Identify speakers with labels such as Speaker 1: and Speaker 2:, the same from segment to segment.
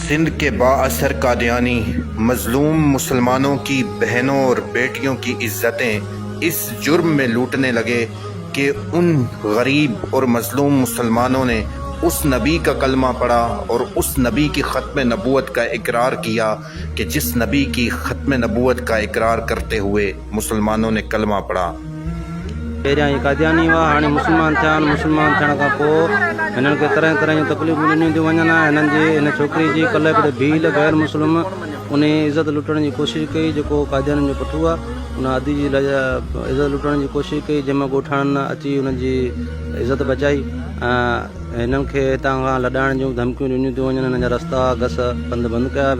Speaker 1: सिंध के बाअसर कादियानी मजलूम मुसलमानों की बहनों और बेटियों की इज्जतें इस जुर्म में लूटने लगे कि उन गरीब और मजलूम मुसलमानों ने उस नबी का कलमा पढ़ा और उस नबी की ख़त्म नबूवत का इकरार किया कि जिस नबी की ख़त्म नबूवत का इकरार करते हुए मुसलमानों ने कलमा पढ़ा।
Speaker 2: पहिरियां ही कादियानी हुआ, हाणे मुस्लमान थिया आहिनि। मुस्लमान थियण खां पोइ हिननि खे तरह तरह जूं तकलीफ़ूं ॾिनियूं थियूं वञनि। हिन छोकिरी जी कल्ह हिकिड़े भील गैर मुस्लिम उन इज़त लुटण जी कोशिशि कई, जेको कादियानी जो पुटु आहे। उन अदी जी इज़त लुटण जी कोशिशि कई, जंहिंमें ॻोठाणनि अची हुनजी इज़त बचाई। हिननि खे हितां खां लॾाइण जूं धमकियूं ॾिनियूं थियूं वञनि। हिन जा रस्ता गस बंदि कया।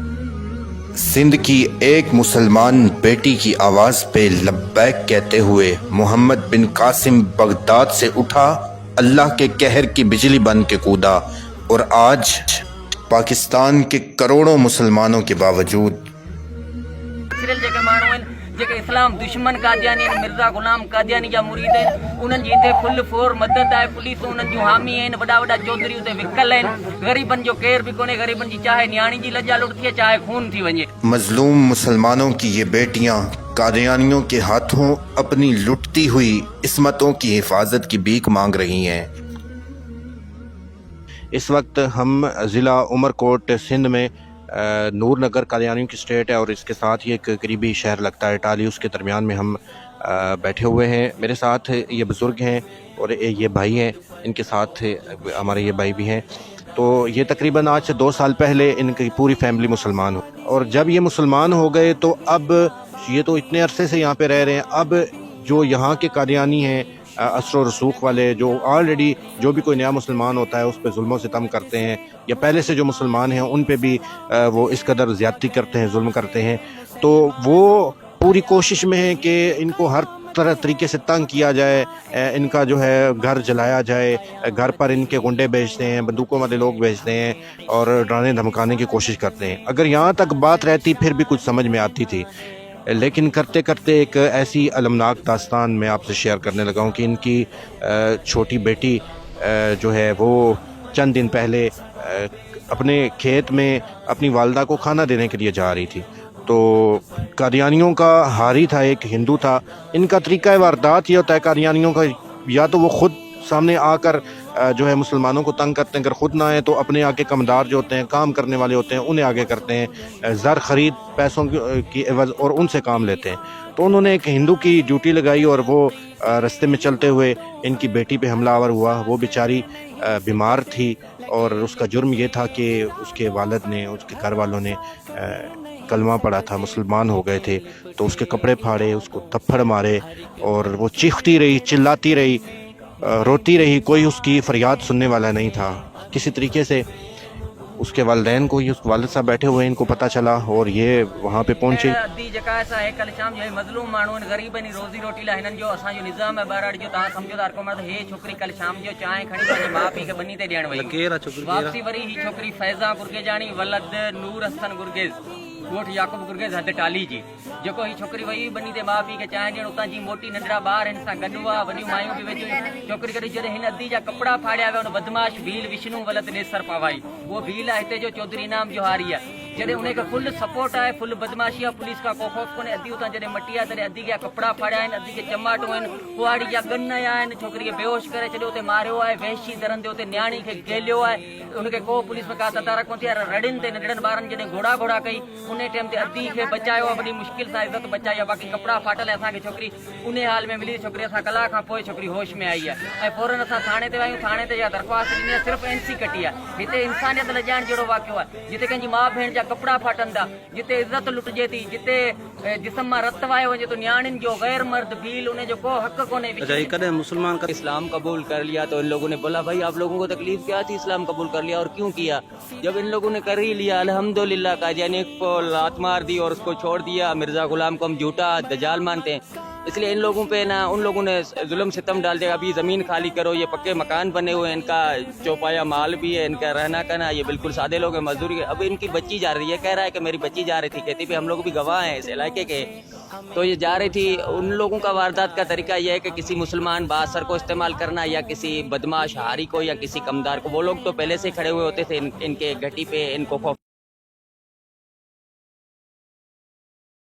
Speaker 1: सिंध की एक मुसलमान बेटी की आवाज़ पे लब्बैक कहते हुए मोहम्मद बिन कासिम बगदाद से उठा, अल्लाह के कहर की बिजली बन के कूदा, और आज पाकिस्तान के करोड़ों मुसलमानों के बावजूद
Speaker 3: जेके इस्लाम दुश्मन कादियानी आहिनि, मिर्ज़ा ग़ुलाम कादियानी जा मुरीद आहिनि, उन्हनि जी हिते फुल फोर मदद आहे। पुलिस उन्हनि जूं हामी आहिनि, वॾा वॾा चौधरी उते विकल आहिनि। ग़रीबनि जो केर बि कोन्हे। ग़रीबनि जी चाहे न्याणी जी लज्जा लुट थिए, चाहे खून थी वञे।
Speaker 1: मजलूम मुसलमानों की ये बेटियां कादियानियों के हाथों अपनी लुटती हुई इस्मतों की हिफाजत की भीख मांग रही हैं। इस वक्त हम ज़िला उमरकोट सिंध में नूर नगर कादियानियों की स्टेट है और इसके साथ ही एक करीबी शहर लगता है टाली, उसके दरमियान में हम बैठे हुए हैं। मेरे साथ ये बुज़ुर्ग हैं और ये भाई हैं, इनके साथ हमारे ये भाई भी हैं। तो ये तकरीबन आज से 2 साल पहले इनकी पूरी फैमिली मुसलमान हो, और जब ये मुसलमान हो गए तो अब ये तो इतने अरसे से यहाँ पे रह रहे हैं। अब जो यहाँ के कादियानी हैं, असर रसूख वाले, जो ऑलरेडी जो भी कोई नया मुसलमान होता है उस पर जुल्म सितम करते हैं, या पहले से जो मुसलमान हैं उन पे भी वो इस कदर ज़्यादती करते हैं, जुल्म करते हैं, तो वो पूरी कोशिश में है कि इनको हर तरह तरीके से तंग किया जाए, इनका जो है घर जलाया जाए, घर पर इनके गुंडे भेजते हैं, बंदूकों वाले लोग भेजते हैं और डराने धमकाने की कोशिश करते हैं। अगर यहाँ तक बात रहती फिर भी कुछ समझ में आती थी, लेकिन करते करते एक ऐसी अलमनाक दास्तान मैं आपसे शेयर करने लगा हूँ कि इनकी छोटी बेटी जो है वो चंद दिन पहले अपने खेत में अपनी वालदा को खाना देने के लिए जा रही थी। तो कादियानियों का हारी था, एक हिंदू था। इनका तरीका वारदात ये होता है कादियानियों का, या तो वो खुद सामने आकर जो है मुसलमानों को तंग करते हैं, अगर खुद ना आए तो अपने आगे कमदार जो होते हैं, काम करने वाले होते हैं, उन्हें आगे करते हैं, ज़र ख़रीद पैसों की एवज़, और उनसे काम लेते हैं। तो उन्होंने एक हिंदू की ड्यूटी लगाई और वो रास्ते में चलते हुए इनकी बेटी पे हमलावर हुआ। वो बेचारी बीमार थी और उसका जुर्म ये था कि उसके वालिद ने, उसके घर वालों ने कलमा पढ़ा था, मुसलमान हो गए थे, तो उसके कपड़े फाड़े, उसको थप्पड़ मारे, और वो चीखती रही, चिल्लाती रही, रोती रही। कोई उसकी फरियाद सुनने वाला नहीं था। किसी तरीके से उसके वालिदैन को, ये उसके वालिद साहब बैठे हुए हैं, इनको पता चला और ये वहाँ पे पहुँचे।
Speaker 3: कल शाम जो मजलूम माण्हू ग़रीब रोज़ी रोटी लाइ हिननि जो असांजो निज़ाम आहे ॿाहिरि जो, तव्हां सम्झो था। हे छोकिरी कल शाम जो चांहि खणी पंहिंजे माउ पीउ खे बनी ते ॾियण वई। वापसी वरी ही छोकिरी फैज़ा गुरगेजानी वलद नूर हसन गुरगेज, ॻोठ याकूब गुरगेज, हद टाली जी, जेको ही छोकिरी वई बनी ते माउ पीउ खे चांहि ॾियण। उतां जी मोटी नंढड़ा ॿार हिन सां गॾु हुआ, वॾियूं मायूं बि वेठियूं। छोकिरी कॾहिं जॾहिं हिन अदी जा कपिड़ा फाड़िया विया, उन बदमाश भील विष्णु वलत नेसर पवाई। उहो भील आहे हिते जो चौधरी इनाम जो हारी आहे। जॾहिं उनखे फुल सपोर्ट आहे, फुल बदमाशी आहे, पुलिस का को खौफ़ कोन्हे। अदी उतां जॾहिं मटी आहे तॾहिं अदी जा कपिड़ा फाड़िया आहिनि, अदी खे चमाटो आहिनि, कुआड़ी जा गन आया आहिनि। छोकिरी खे बेहोश करे छॾियो, उते मारियो आहे, वहशी दरन ते उते न्याणी खे गेलियो आहे। उनखे को पुलिस में का तदारक कोन थी आहे। रड़ियुनि ते नंढड़नि ॿारनि जॾहिं घोड़ा घोड़ा कई, उन टाइम ते अदी खे बचायो आहे, वॾी मुश्किल सां इज़त बचाई आहे। बाक़ी कपिड़ा फाटल, असांखे छोकिरी उन हाल में मिली। छोकिरी असां कलाक खां पोइ छोकिरी होश में आई आहे ऐं फ़ौरन असां थाणे ते आहियूं। थाणे ते इहा दरख़्वास्त ॾिनी आहे, सिर्फ़ु एनसी कटी आहे। हिते इंसानियत लॼाइण जहिड़ो वाक़ियो आहे, जिते कंहिंजी माउ भेण जा कपिड़ा फाटनि था, जिते इज़त लुटिजे थी, जिते जिस्म मां रत वायो वञे थो, न्याणियुनि जो गैर मर्द भील, उन जो को हक़ कोन्हे।
Speaker 2: कॾहिं मुसलमान का
Speaker 3: इस्लाम कबूल कर लिया तो इन लोगों ने बोला भाई आप लोगों को तकलीफ क्या थी, इस्लाम कबूल कर लिया और क्यों किया। जब इन लोगों ने कर ही लिया, अल्हम्दुलिल्लाह, कादियानी को लात मार दी और उसको छोड़ दिया। मिर्ज़ा गुलाम को हम झूठा दजाल मानते हैं, इसलिए इन लोगों पे ना उन लोगों ने जुल्म सितम डाल दिया। अभी ज़मीन खाली करो, ये पक्के मकान बने हुए हैं, इनका चौपाया माल भी है, इनका रहना कहना, ये बिल्कुल सादे लोग हैं, मजदूरी। अब इनकी बच्ची जा रही है, कह रहा है कि मेरी बच्ची जा रही थी, कहती भी हम लोग भी गवाह हैं इस इलाके के। तो ये जा रही थी। उन लोगों का वारदात का तरीका यह है कि किसी मुसलमान बासर को इस्तेमाल करना, या किसी बदमाश हारी को, या किसी कमदार को। वो लोग तो पहले से खड़े हुए होते थे इनके घटी पे, इनको